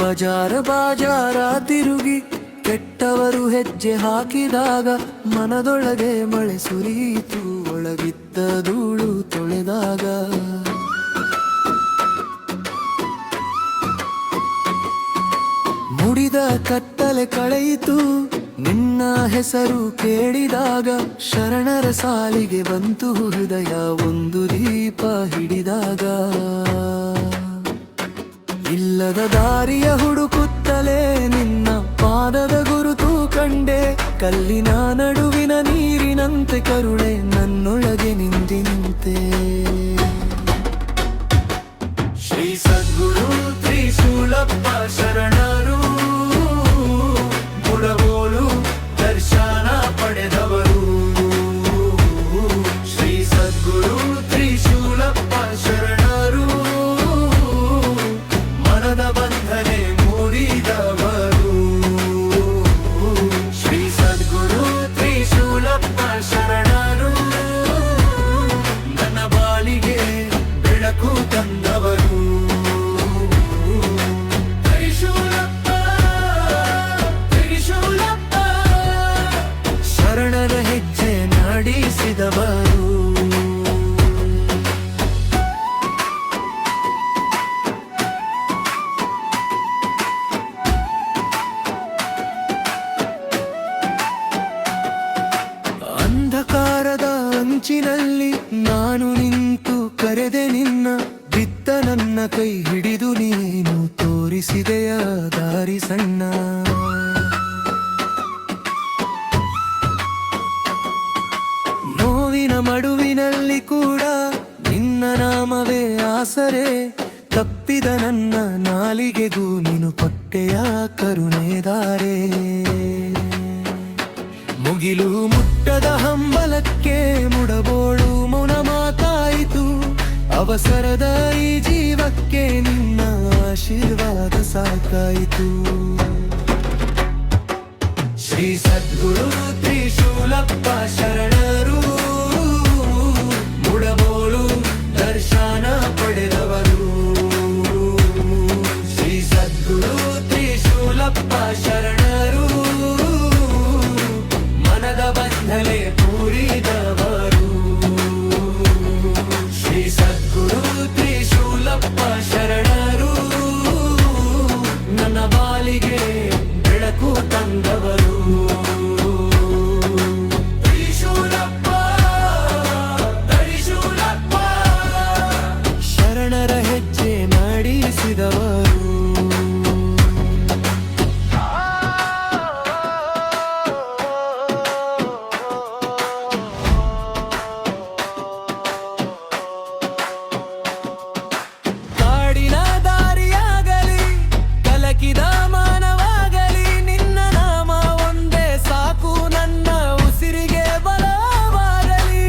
ಬಜಾರ ಬಾಜಾರ ತಿರುಗಿ ಕೆಟ್ಟವರು ಹೆಜ್ಜೆ ಹಾಕಿದಾಗ ಮನದೊಳಗೆ ಮಳೆ ಸುರಿಯಿತು ಒಳಗಿದ್ದ ಧೂಳು ತೊಳೆದಾಗ. ಮುಡಿದ ಕತ್ತಲೆ ಕಳೆಯಿತು ನಿನ್ನ ಹೆಸರು ಕೇಳಿದಾಗ. ಶರಣರ ಸಾಲಿಗೆ ಬಂತು ಹೃದಯ ಒಂದು ದೀಪ ಹಿಡಿದಾಗ. ಇಲ್ಲದ ದಾರಿಯ ಹುಡುಕುತ್ತಲೇ ನಿನ್ನ ಪಾದದ ಗುರುತು ಕಂಡೆ. ಕಲ್ಲಿನ ನಡುವಿನ ನೀರಿನಂತೆ ಕರುಣೆ ನನ್ನೊಳಗೆ ನಿಂತೆ. ಶ್ರೀ ಸದ್ಗುರು ತ್ರಿಶೂಲಪ್ಪ ಶರಣರು ಮುಡಬೋಲು ದರ್ಶನ ಪಡೆದವರು. ಶ್ರೀ ಸದ್ಗುರು ತ್ರಿಶೂಲಪ್ಪ ಶರಣರು ಮನದ ಬಂಧನೆ ಮುರಿದವರು. ಶ್ರೀ ಸದ್ಗುರು ತ್ರಿಶೂಲಪ್ಪ ಶರಣರು ನನ್ನ ಬಾಳಿಗೆ ಬೆಳಕು ತಂದವರು. ಶರಣರ ಹೆಜ್ಜೆ ನಡೆಸಿದವರು. ಅಂಧಕಾರದ ಅಂಚಿನಲ್ಲಿ ನಾನು ನಿಂತು ಕರೆದೆ ನಿನ್ನ. ಬಿದ್ದ ನನ್ನ ಕೈ ಹಿಡಿದು ನೀನು ತೋರಿಸಿದೆಯ ದಾರಿ ಸಣ್ಣ. ನೋವಿನ ಮಡುವಿನಲ್ಲಿ ಕೂಡ ನಿನ್ನ ನಾಮವೇ ಆಸರೆ. ತಪ್ಪಿದ ನನ್ನ ನಾಲಿಗೆಗೂ ನೀನು ಪಟ್ಟೆಯ ಕರುಣೆದಾರೆ. ಮುಗಿಲು ಮುಟ್ಟದ ಹಂಬಲಕ್ಕೆ ಮುಡಬೋಳು ಮೌನ ಮಾತಾಯಿತು. ಅವಸರದ ಈ ಜೀವಕ್ಕೆ ನಿನ್ನ ಆಶೀರ್ವಾದ ಸಾಕಾಯಿತು. ಶ್ರೀ ಸದ್ಗುರು ತ್ರಿಶೂಲಪ್ಪ ಶರಣರು ಮುಡಬೋಲು ದರ್ಶನ ಪಡೆದವರು. ಶ್ರೀ ಸದ್ಗುರು ತ್ರಿಶೂಲಪ್ಪ ಶರಣರು ಮನದ ಬಂಧನೆ ಪೂರಿದವರು. ಶ್ರೀ ಸದ್ಗುರು ತ್ರಿಶೂಲಪ್ಪ ಶರಣರು ನನ್ನ ಬಾಳಿಗೆ ಬೆಳಕು ತಂದವರು. ಶರಣರ ಹೆಜ್ಜೆ ನಡೆಸಿದವರು. ಕಾಡಿನ ದಾರಿಯಾಗಲಿ ಕಲಕಿದ ಮಾನವಾಗಲಿ ನಿನ್ನ ನಾಮ ಒಂದೇ ಸಾಕು ನನ್ನ ಉಸಿರಿಗೆ ಬಲವಾಗಲಿ.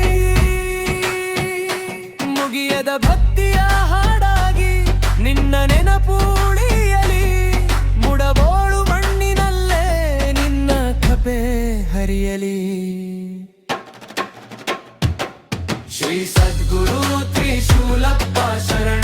ಮುಗಿಯದ ಭಕ್ತಿಯ ಹಾಡಾಗಿ ನಿನ್ನ ನೆನಪು ಉಳಿಯಲಿ. ಮುಡಬೋಳು ಮಣ್ಣಿನಲ್ಲೇ ನಿನ್ನ ಕೃಪೆ ಹರಿಯಲಿ. ಶ್ರೀ ಸದ್ಗುರು ತ್ರಿಶೂಲಪ್ಪ ಶರಣ